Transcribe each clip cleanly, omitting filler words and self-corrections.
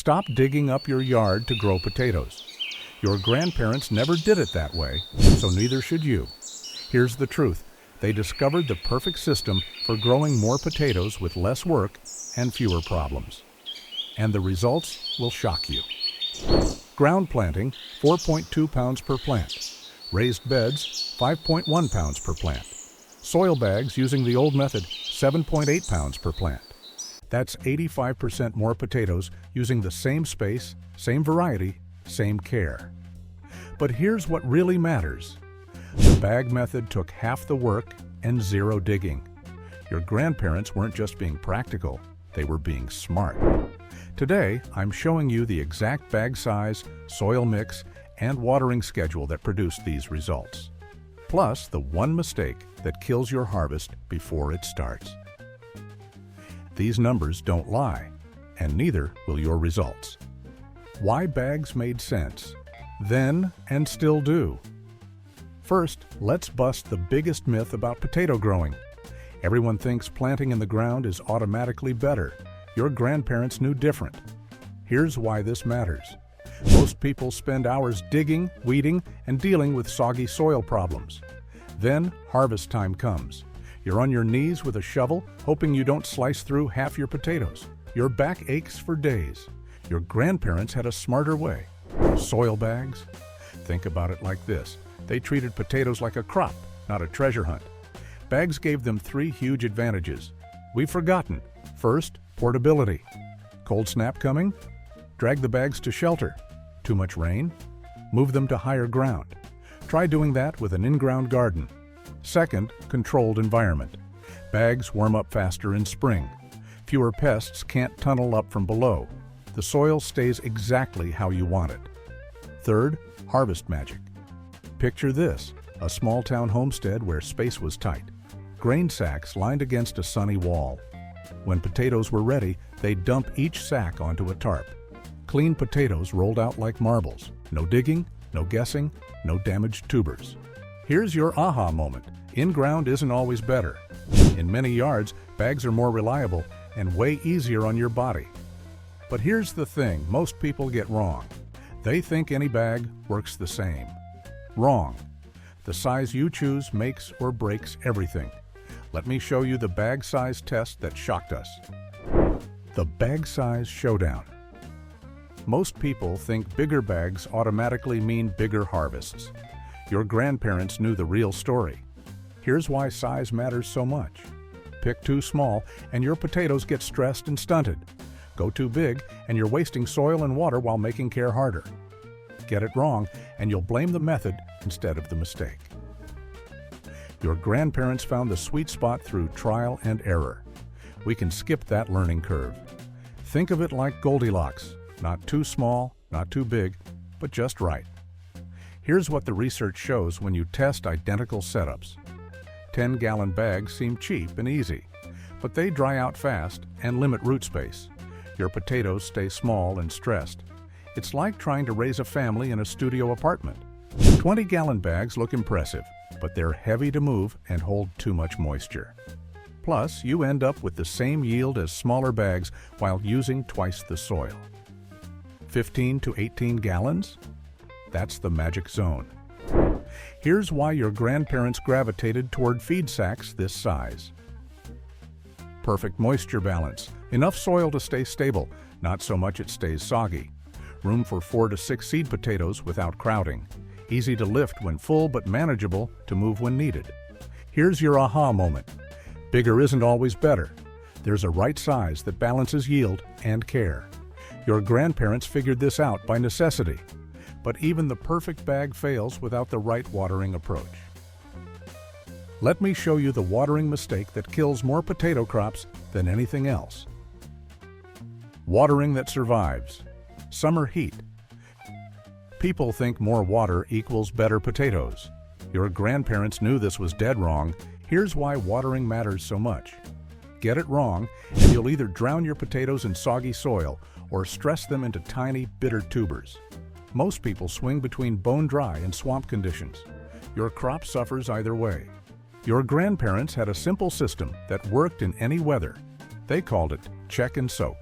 Stop digging up your yard to grow potatoes. Your grandparents never did it that way, so neither should you. Here's the truth. They discovered the perfect system for growing more potatoes with less work and fewer problems. And the results will shock you. Ground planting, 4.2 pounds per plant. Raised beds, 5.1 pounds per plant. Soil bags using the old method, 7.8 pounds per plant. That's 85% more potatoes using the same space, same variety, same care. But here's what really matters. The bag method took half the work and zero digging. Your grandparents weren't just being practical, they were being smart. Today, I'm showing you the exact bag size, soil mix, and watering schedule that produced these results. Plus, the one mistake that kills your harvest before it starts. These numbers don't lie, and neither will your results. Why bags made sense, then and still do. First, let's bust the biggest myth about potato growing. Everyone thinks planting in the ground is automatically better. Your grandparents knew different. Here's why this matters. Most people spend hours digging, weeding, and dealing with soggy soil problems. Then harvest time comes. You're on your knees with a shovel, hoping you don't slice through half your potatoes. Your back aches for days. Your grandparents had a smarter way. Soil bags? Think about it like this. They treated potatoes like a crop, not a treasure hunt. Bags gave them 3 huge advantages. We've forgotten. First, portability. Cold snap coming? Drag the bags to shelter. Too much rain? Move them to higher ground. Try doing that with an in-ground garden. Second, controlled environment. Bags warm up faster in spring. Fewer pests can't tunnel up from below. The soil stays exactly how you want it. Third, harvest magic. Picture this, a small-town homestead where space was tight. Grain sacks lined against a sunny wall. When potatoes were ready, they'd dump each sack onto a tarp. Clean potatoes rolled out like marbles. No digging, no guessing, no damaged tubers. Here's your aha moment. In-ground isn't always better. In many yards, bags are more reliable and way easier on your body. But here's the thing most people get wrong. They think any bag works the same. Wrong. The size you choose makes or breaks everything. Let me show you the bag size test that shocked us. The Bag Size Showdown. Most people think bigger bags automatically mean bigger harvests. Your grandparents knew the real story. Here's why size matters so much. Pick too small and your potatoes get stressed and stunted. Go too big and you're wasting soil and water while making care harder. Get it wrong and you'll blame the method instead of the mistake. Your grandparents found the sweet spot through trial and error. We can skip that learning curve. Think of it like Goldilocks, not too small, not too big, but just right. Here's what the research shows when you test identical setups. 10-gallon bags seem cheap and easy, but they dry out fast and limit root space. Your potatoes stay small and stressed. It's like trying to raise a family in a studio apartment. 20-gallon bags look impressive, but they're heavy to move and hold too much moisture. Plus, you end up with the same yield as smaller bags while using twice the soil. 15 to 18 gallons? That's the magic zone. Here's why your grandparents gravitated toward feed sacks this size. Perfect moisture balance. Enough soil to stay stable, not so much it stays soggy. Room for 4 to 6 seed potatoes without crowding. Easy to lift when full but manageable to move when needed. Here's your aha moment. Bigger isn't always better. There's a right size that balances yield and care. Your grandparents figured this out by necessity. But even the perfect bag fails without the right watering approach. Let me show you the watering mistake that kills more potato crops than anything else. Watering that survives. Summer heat. People think more water equals better potatoes. Your grandparents knew this was dead wrong. Here's why watering matters so much. Get it wrong, and you'll either drown your potatoes in soggy soil or stress them into tiny, bitter tubers. Most people swing between bone-dry and swamp conditions. Your crop suffers either way. Your grandparents had a simple system that worked in any weather. They called it check and soak.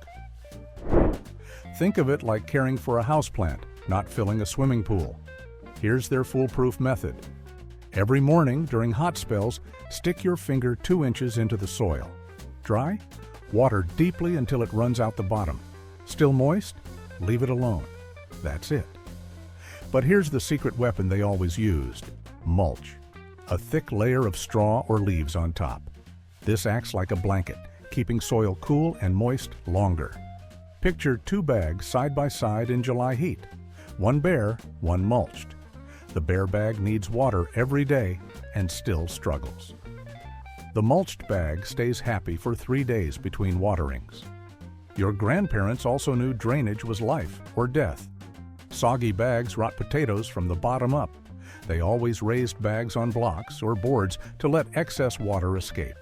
Think of it like caring for a houseplant, not filling a swimming pool. Here's their foolproof method. Every morning during hot spells, stick your finger 2 inches into the soil. Dry? Water deeply until it runs out the bottom. Still moist? Leave it alone. That's it. But here's the secret weapon they always used: mulch. A thick layer of straw or leaves on top. This acts like a blanket, keeping soil cool and moist longer. Picture 2 bags side by side in July heat. One bare, one mulched. The bare bag needs water every day and still struggles. The mulched bag stays happy for 3 days between waterings. Your grandparents also knew drainage was life or death. Soggy bags rot potatoes from the bottom up. They always raised bags on blocks or boards to let excess water escape.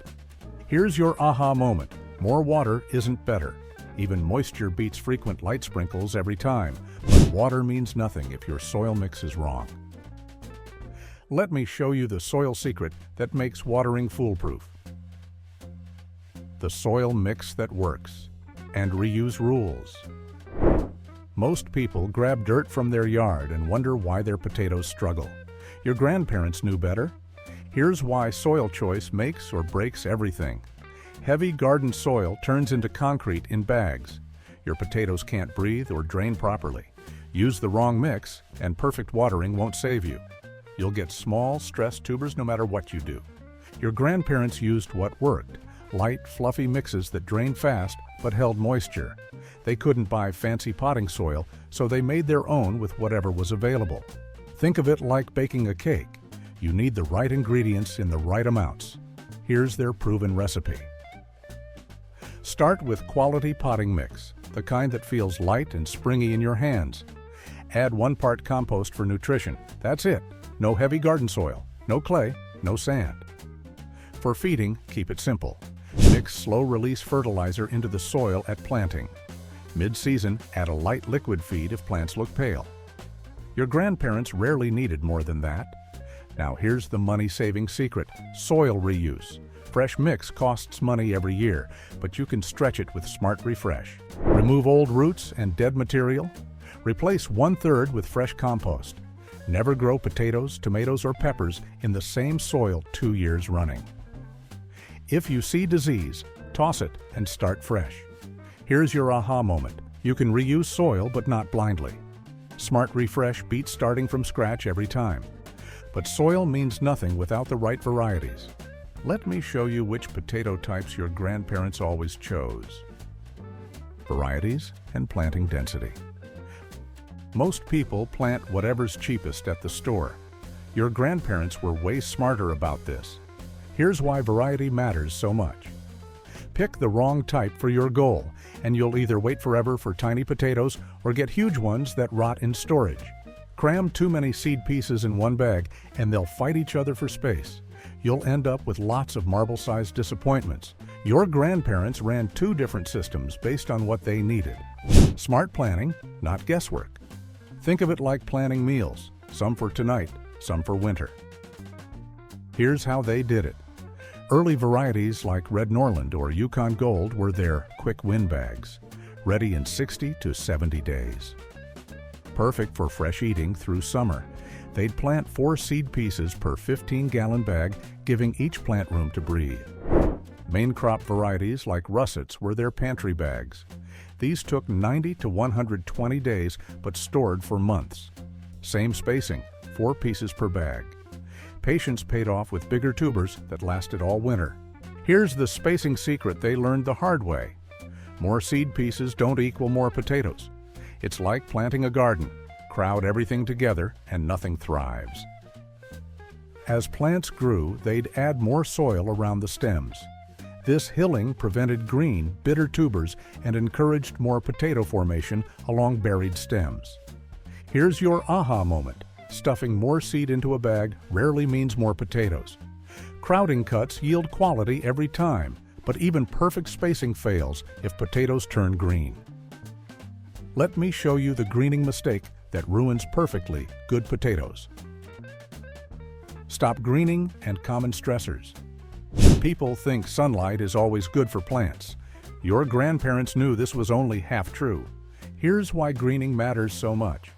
Here's your aha moment. More water isn't better. Even moisture beats frequent light sprinkles every time, but water means nothing if your soil mix is wrong. Let me show you the soil secret that makes watering foolproof. The soil mix that works. And reuse rules. Most people grab dirt from their yard and wonder why their potatoes struggle. Your grandparents knew better. Here's why soil choice makes or breaks everything. Heavy garden soil turns into concrete in bags. Your potatoes can't breathe or drain properly. Use the wrong mix, and perfect watering won't save you. You'll get small, stressed tubers no matter what you do. Your grandparents used what worked: light, fluffy mixes that drained fast but held moisture. They couldn't buy fancy potting soil, so they made their own with whatever was available. Think of it like baking a cake. You need the right ingredients in the right amounts. Here's their proven recipe. Start with quality potting mix, the kind that feels light and springy in your hands. Add 1 part compost for nutrition. That's it. No heavy garden soil, no clay, no sand. For feeding, keep it simple. Mix slow-release fertilizer into the soil at planting. Mid-season, add a light liquid feed if plants look pale. Your grandparents rarely needed more than that. Now here's the money-saving secret: soil reuse. Fresh mix costs money every year, but you can stretch it with Smart Refresh. Remove old roots and dead material. Replace 1/3 with fresh compost. Never grow potatoes, tomatoes, or peppers in the same soil 2 years running. If you see disease, toss it and start fresh. Here's your aha moment. You can reuse soil, but not blindly. Smart Refresh beats starting from scratch every time. But soil means nothing without the right varieties. Let me show you which potato types your grandparents always chose. Varieties and planting density. Most people plant whatever's cheapest at the store. Your grandparents were way smarter about this. Here's why variety matters so much. Pick the wrong type for your goal, and you'll either wait forever for tiny potatoes or get huge ones that rot in storage. Cram too many seed pieces in one bag, and they'll fight each other for space. You'll end up with lots of marble-sized disappointments. Your grandparents ran 2 different systems based on what they needed. Smart planning, not guesswork. Think of it like planning meals, some for tonight, some for winter. Here's how they did it. Early varieties like Red Norland or Yukon Gold were their quick win bags, ready in 60 to 70 days. Perfect for fresh eating through summer. They'd plant 4 seed pieces per 15-gallon bag, giving each plant room to breathe. Main crop varieties like russets were their pantry bags. These took 90 to 120 days, but stored for months. Same spacing, 4 pieces per bag. Patience paid off with bigger tubers that lasted all winter. Here's the spacing secret they learned the hard way. More seed pieces don't equal more potatoes. It's like planting a garden. Crowd everything together and nothing thrives. As plants grew, they'd add more soil around the stems. This hilling prevented green, bitter tubers and encouraged more potato formation along buried stems. Here's your aha moment. Stuffing more seed into a bag rarely means more potatoes. Crowding cuts yield quality every time, but even perfect spacing fails if potatoes turn green. Let me show you the greening mistake that ruins perfectly good potatoes. Stop greening and common stressors. People think sunlight is always good for plants. Your grandparents knew this was only half true. Here's why greening matters so much.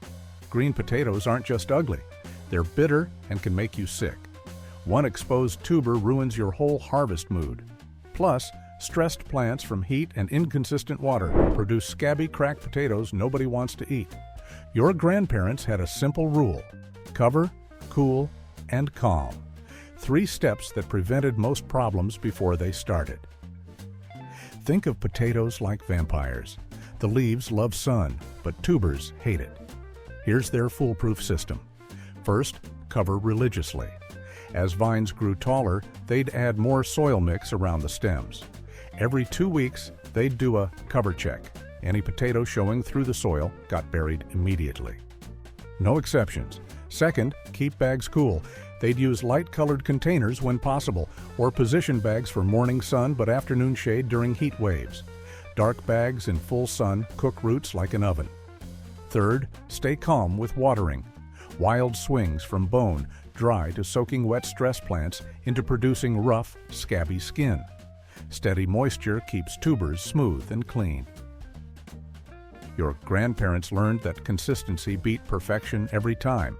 Green potatoes aren't just ugly. They're bitter and can make you sick. One exposed tuber ruins your whole harvest mood. Plus, stressed plants from heat and inconsistent water produce scabby, cracked potatoes nobody wants to eat. Your grandparents had a simple rule: cover, cool, and calm. 3 steps that prevented most problems before they started. Think of potatoes like vampires. The leaves love sun, but tubers hate it. Here's their foolproof system. First, cover religiously. As vines grew taller, they'd add more soil mix around the stems. Every 2 weeks, they'd do a cover check. Any potato showing through the soil got buried immediately. No exceptions. Second, keep bags cool. They'd use light-colored containers when possible, or position bags for morning sun but afternoon shade during heat waves. Dark bags in full sun cook roots like an oven. Third, stay calm with watering. Wild swings from bone dry to soaking wet stress plants into producing rough, scabby skin. Steady moisture keeps tubers smooth and clean. Your grandparents learned that consistency beat perfection every time.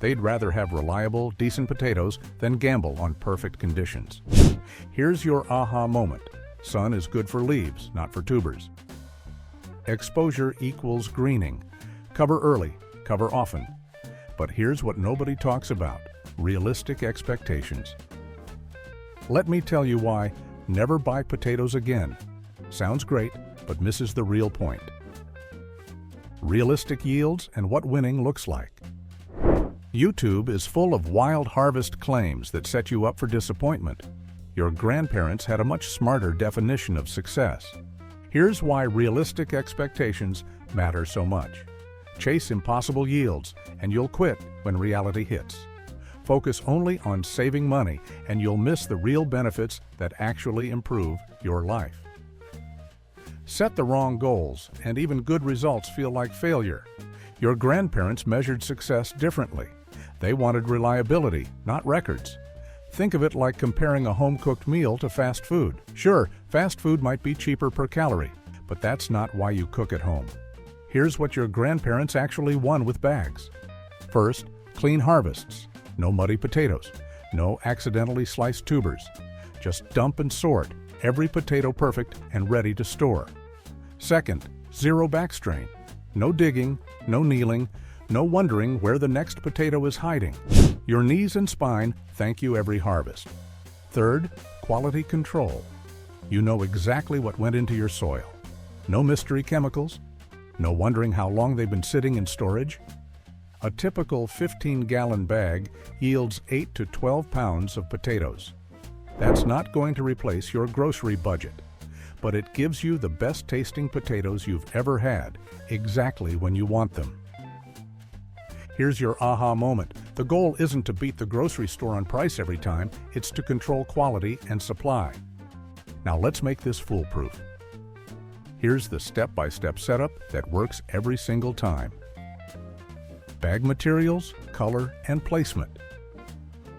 They'd rather have reliable, decent potatoes than gamble on perfect conditions. Here's your aha moment. Sun is good for leaves, not for tubers. Exposure equals greening. Cover early, cover often. But here's what nobody talks about: realistic expectations. Let me tell you why never buy potatoes again. Sounds great, but misses the real point. Realistic yields and what winning looks like. YouTube is full of wild harvest claims that set you up for disappointment. Your grandparents had a much smarter definition of success. Here's why realistic expectations matter so much. Chase impossible yields, and you'll quit when reality hits. Focus only on saving money, and you'll miss the real benefits that actually improve your life. Set the wrong goals, and even good results feel like failure. Your grandparents measured success differently. They wanted reliability, not records. Think of it like comparing a home-cooked meal to fast food. Sure, fast food might be cheaper per calorie, but that's not why you cook at home. Here's what your grandparents actually won with bags. First, clean harvests. No muddy potatoes. No accidentally sliced tubers. Just dump and sort, every potato perfect and ready to store. Second, zero backstrain. No digging, no kneeling, no wondering where the next potato is hiding. Your knees and spine thank you every harvest. Third, quality control. You know exactly what went into your soil. No mystery chemicals. No wondering how long they've been sitting in storage. A typical 15-gallon bag yields 8 to 12 pounds of potatoes. That's not going to replace your grocery budget, but it gives you the best tasting potatoes you've ever had, exactly when you want them. Here's your aha moment. The goal isn't to beat the grocery store on price every time, it's to control quality and supply. Now let's make this foolproof. Here's the step-by-step setup that works every single time. Bag materials, color, and placement.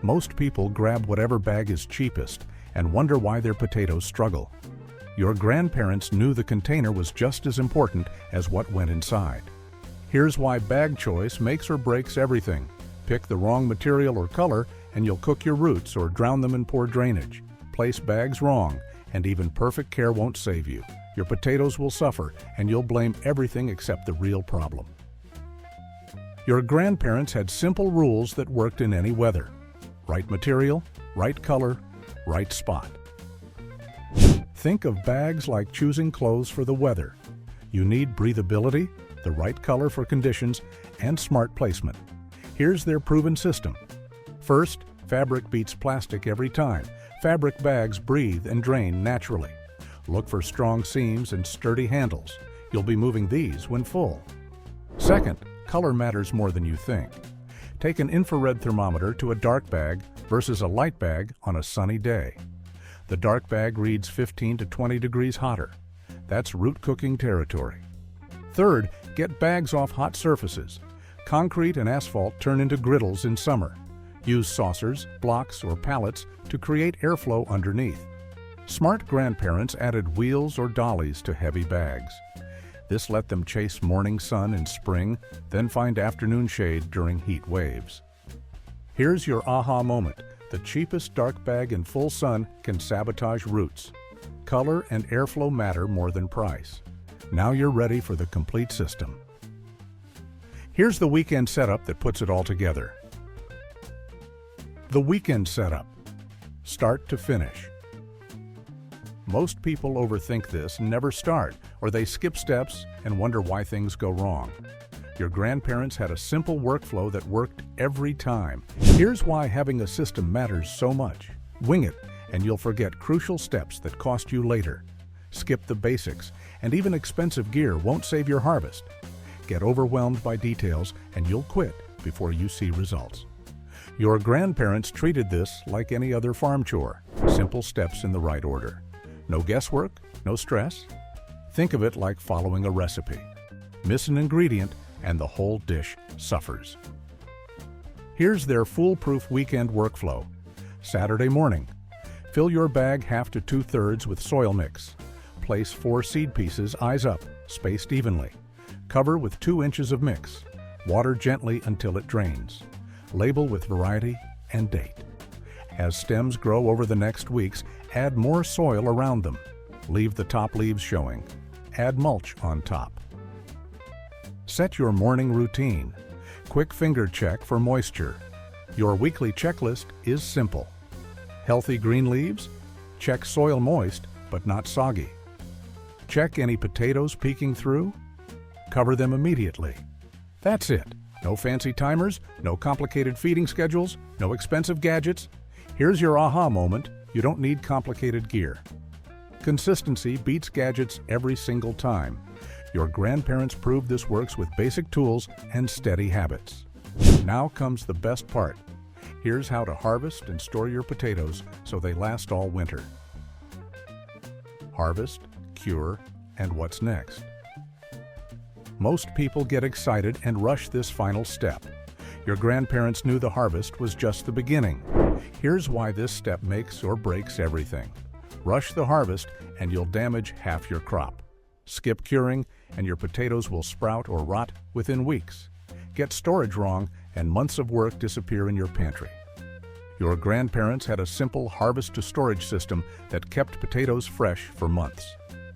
Most people grab whatever bag is cheapest and wonder why their potatoes struggle. Your grandparents knew the container was just as important as what went inside. Here's why bag choice makes or breaks everything. Pick the wrong material or color and you'll cook your roots or drown them in poor drainage. Place bags wrong and even perfect care won't save you. Your potatoes will suffer and you'll blame everything except the real problem. Your grandparents had simple rules that worked in any weather. Right material, right color, right spot. Think of bags like choosing clothes for the weather. You need breathability, the right color for conditions, and smart placement. Here's their proven system. First, fabric beats plastic every time. Fabric bags breathe and drain naturally. Look for strong seams and sturdy handles. You'll be moving these when full. Second, color matters more than you think. Take an infrared thermometer to a dark bag versus a light bag on a sunny day. The dark bag reads 15 to 20 degrees hotter. That's root cooking territory. Third, get bags off hot surfaces. Concrete and asphalt turn into griddles in summer. Use saucers, blocks, or pallets to create airflow underneath. Smart grandparents added wheels or dollies to heavy bags. This let them chase morning sun in spring, then find afternoon shade during heat waves. Here's your aha moment. The cheapest dark bag in full sun can sabotage roots. Color and airflow matter more than price. Now you're ready for the complete system. Here's the weekend setup that puts it all together. The weekend setup. Start to finish. Most people overthink this and never start, or they skip steps and wonder why things go wrong. Your grandparents had a simple workflow that worked every time. Here's why having a system matters so much. Wing it, and you'll forget crucial steps that cost you later. Skip the basics, and even expensive gear won't save your harvest. Get overwhelmed by details, and you'll quit before you see results. Your grandparents treated this like any other farm chore. Simple steps in the right order. No guesswork, no stress. Think of it like following a recipe. Miss an ingredient, and the whole dish suffers. Here's their foolproof weekend workflow. Saturday morning. Fill your bag half to 2/3 with soil mix. Place 4 seed pieces eyes up, spaced evenly. Cover with 2 inches of mix. Water gently until it drains. Label with variety and date. As stems grow over the next weeks, add more soil around them. Leave the top leaves showing. Add mulch on top. Set your morning routine. Quick finger check for moisture. Your weekly checklist is simple. Healthy green leaves? Check soil moist, but not soggy. Check any potatoes peeking through? Cover them immediately. That's it. No fancy timers, no complicated feeding schedules, no expensive gadgets. Here's your aha moment. You don't need complicated gear. Consistency beats gadgets every single time. Your grandparents proved this works with basic tools and steady habits. Now comes the best part. Here's how to harvest and store your potatoes so they last all winter. Harvest, cure, and what's next? Most people get excited and rush this final step. Your grandparents knew the harvest was just the beginning. Here's why this step makes or breaks everything. Rush the harvest and you'll damage half your crop. Skip curing and your potatoes will sprout or rot within weeks. Get storage wrong and months of work disappear in your pantry. Your grandparents had a simple harvest to storage system that kept potatoes fresh for months.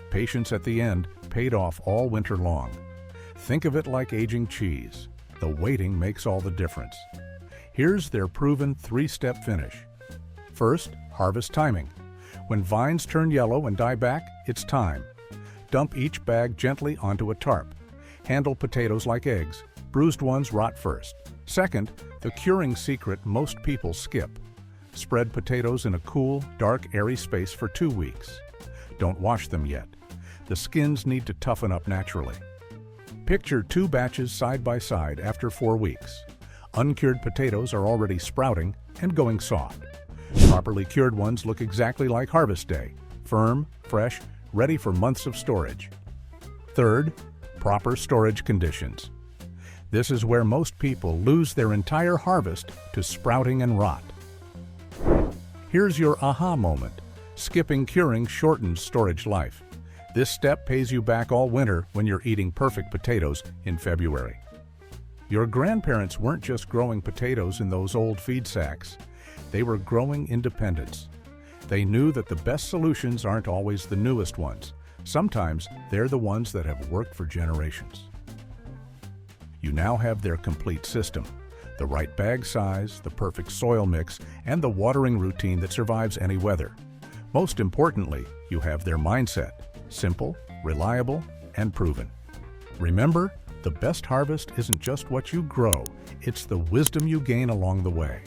Patience at the end paid off all winter long. Think of it like aging cheese. The waiting makes all the difference. Here's their proven 3-step finish. First, harvest timing. When vines turn yellow and die back, it's time. Dump each bag gently onto a tarp. Handle potatoes like eggs. Bruised ones rot first. Second, the curing secret most people skip. Spread potatoes in a cool, dark, airy space for 2 weeks. Don't wash them yet. The skins need to toughen up naturally. Picture 2 batches side by side after 4 weeks. Uncured potatoes are already sprouting and going soft. Properly cured ones look exactly like harvest day, firm, fresh, ready for months of storage. Third, proper storage conditions. This is where most people lose their entire harvest to sprouting and rot. Here's your aha moment. Skipping curing shortens storage life. This step pays you back all winter when you're eating perfect potatoes in February. Your grandparents weren't just growing potatoes in those old feed sacks. They were growing independence. They knew that the best solutions aren't always the newest ones. Sometimes they're the ones that have worked for generations. You now have their complete system. The right bag size, the perfect soil mix, and the watering routine that survives any weather. Most importantly, you have their mindset. Simple, reliable, and proven. Remember, the best harvest isn't just what you grow, it's the wisdom you gain along the way.